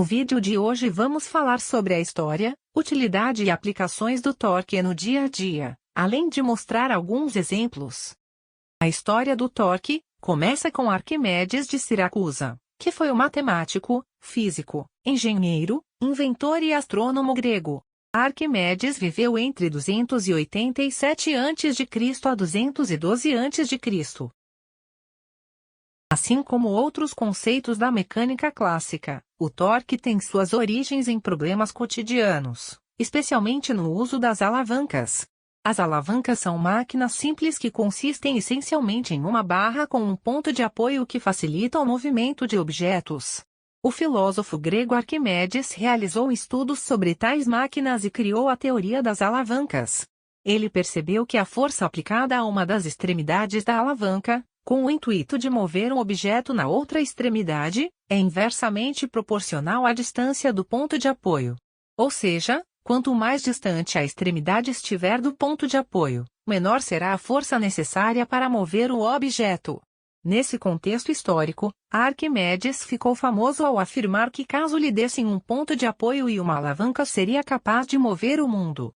No vídeo de hoje vamos falar sobre a história, utilidade e aplicações do torque no dia a dia, além de mostrar alguns exemplos. A história do torque começa com Arquimedes de Siracusa, que foi um matemático, físico, engenheiro, inventor e astrônomo grego. Arquimedes viveu entre 287 a.C. a 212 a.C. Assim como outros conceitos da mecânica clássica, o torque tem suas origens em problemas cotidianos, especialmente no uso das alavancas. As alavancas são máquinas simples que consistem essencialmente em uma barra com um ponto de apoio que facilita o movimento de objetos. O filósofo grego Arquimedes realizou estudos sobre tais máquinas e criou a teoria das alavancas. Ele percebeu que a força aplicada a uma das extremidades da alavanca, com o intuito de mover um objeto na outra extremidade, é inversamente proporcional à distância do ponto de apoio. Ou seja, quanto mais distante a extremidade estiver do ponto de apoio, menor será a força necessária para mover o objeto. Nesse contexto histórico, Arquimedes ficou famoso ao afirmar que caso lhe dessem um ponto de apoio e uma alavanca seria capaz de mover o mundo.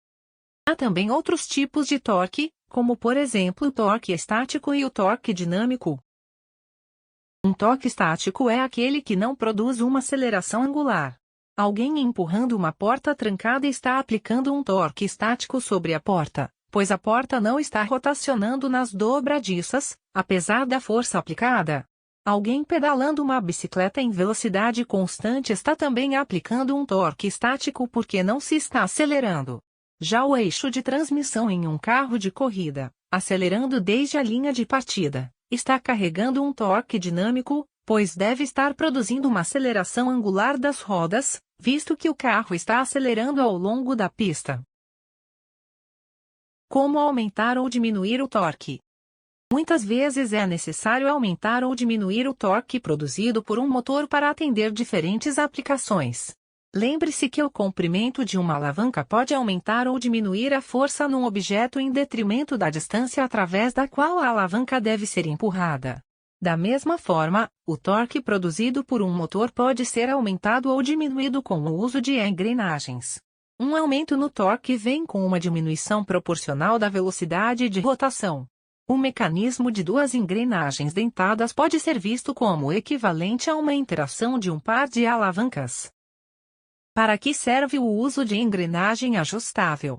Há também outros tipos de torque, como por exemplo o torque estático e o torque dinâmico. Um torque estático é aquele que não produz uma aceleração angular. Alguém empurrando uma porta trancada está aplicando um torque estático sobre a porta, pois a porta não está rotacionando nas dobradiças, apesar da força aplicada. Alguém pedalando uma bicicleta em velocidade constante está também aplicando um torque estático porque não se está acelerando. Já o eixo de transmissão em um carro de corrida, acelerando desde a linha de partida, está carregando um torque dinâmico, pois deve estar produzindo uma aceleração angular das rodas, visto que o carro está acelerando ao longo da pista. Como aumentar ou diminuir o torque? Muitas vezes é necessário aumentar ou diminuir o torque produzido por um motor para atender diferentes aplicações. Lembre-se que o comprimento de uma alavanca pode aumentar ou diminuir a força num objeto em detrimento da distância através da qual a alavanca deve ser empurrada. Da mesma forma, o torque produzido por um motor pode ser aumentado ou diminuído com o uso de engrenagens. Um aumento no torque vem com uma diminuição proporcional da velocidade de rotação. O mecanismo de duas engrenagens dentadas pode ser visto como equivalente a uma interação de um par de alavancas. Para que serve o uso de engrenagem ajustável?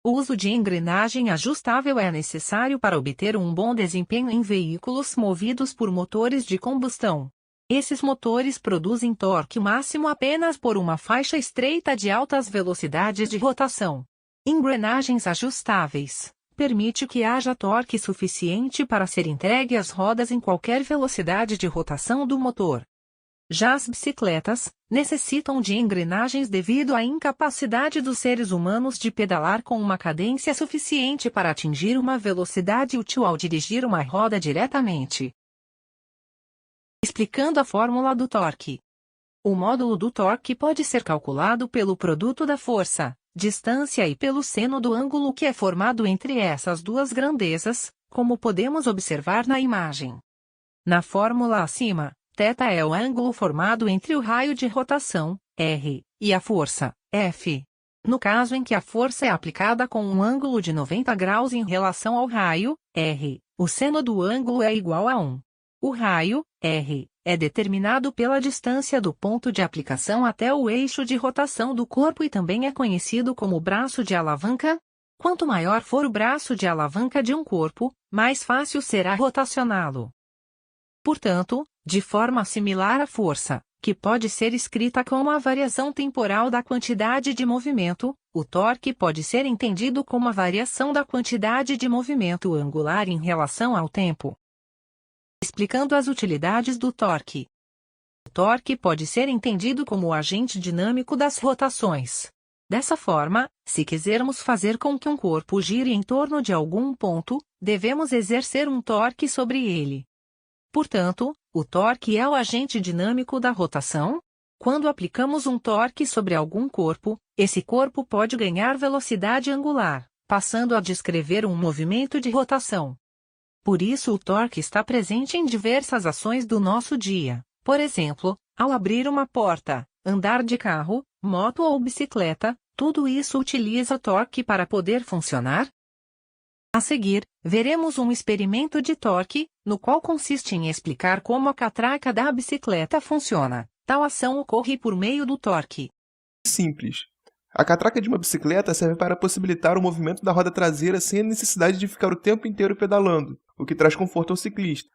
O uso de engrenagem ajustável é necessário para obter um bom desempenho em veículos movidos por motores de combustão. Esses motores produzem torque máximo apenas por uma faixa estreita de altas velocidades de rotação. Engrenagens ajustáveis permite que haja torque suficiente para ser entregue às rodas em qualquer velocidade de rotação do motor. Já as bicicletas necessitam de engrenagens devido à incapacidade dos seres humanos de pedalar com uma cadência suficiente para atingir uma velocidade útil ao dirigir uma roda diretamente. Explicando a fórmula do torque. O módulo do torque pode ser calculado pelo produto da força, distância e pelo seno do ângulo que é formado entre essas duas grandezas, como podemos observar na imagem. Na fórmula acima, θ é o ângulo formado entre o raio de rotação, R, e a força, F. No caso em que a força é aplicada com um ângulo de 90 graus em relação ao raio, R, o seno do ângulo é igual a 1. O raio, R, é determinado pela distância do ponto de aplicação até o eixo de rotação do corpo e também é conhecido como braço de alavanca. Quanto maior for o braço de alavanca de um corpo, mais fácil será rotacioná-lo. Portanto, de forma similar à força, que pode ser escrita como a variação temporal da quantidade de movimento, o torque pode ser entendido como a variação da quantidade de movimento angular em relação ao tempo. Explicando as utilidades do torque. O torque pode ser entendido como o agente dinâmico das rotações. Dessa forma, se quisermos fazer com que um corpo gire em torno de algum ponto, devemos exercer um torque sobre ele. Portanto, o torque é o agente dinâmico da rotação. Quando aplicamos um torque sobre algum corpo, esse corpo pode ganhar velocidade angular, passando a descrever um movimento de rotação. Por isso o torque está presente em diversas ações do nosso dia. Por exemplo, ao abrir uma porta, andar de carro, moto ou bicicleta, tudo isso utiliza torque para poder funcionar? A seguir, veremos um experimento de torque, no qual consiste em explicar como a catraca da bicicleta funciona. Tal ação ocorre por meio do torque. Simples. A catraca de uma bicicleta serve para possibilitar o movimento da roda traseira sem a necessidade de ficar o tempo inteiro pedalando, o que traz conforto ao ciclista.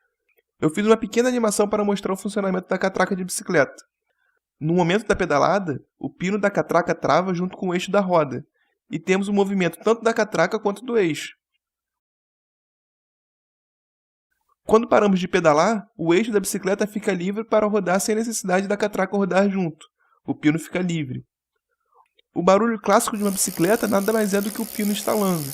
Eu fiz uma pequena animação para mostrar o funcionamento da catraca de bicicleta. No momento da pedalada, o pino da catraca trava junto com o eixo da roda, e temos o movimento tanto da catraca quanto do eixo. Quando paramos de pedalar, o eixo da bicicleta fica livre para rodar sem necessidade da catraca rodar junto. O pino fica livre. O barulho clássico de uma bicicleta nada mais é do que o pino estalando.